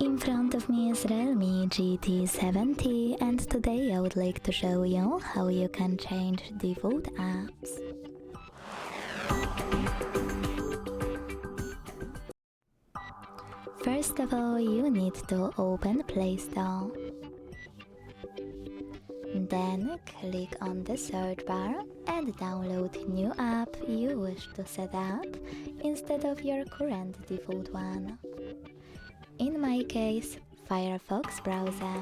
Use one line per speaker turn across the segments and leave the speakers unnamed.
In front of me is REALME GT 70 and today I would like to show you how you can change default apps. First of all, you need to open Play Store. Then click on the search bar and download new app you wish to set up instead of your current default one. In my case, Firefox browser.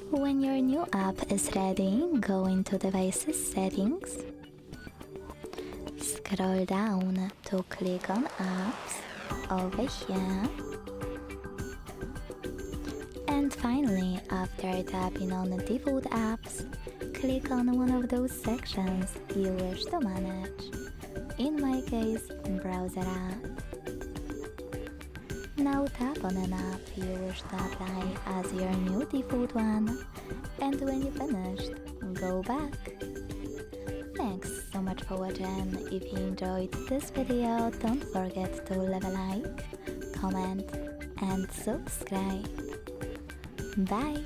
When your new app is ready, go into Devices Settings. Scroll down to click on Apps over here. And finally, after tapping on the default apps, click on one of those sections you wish to manage. In my case, Browser app. Now tap on an app you wish to apply as your new default one, and when you finished, go back. Thanks so much for watching. If you enjoyed this video, don't forget to leave a like, comment and subscribe. Bye!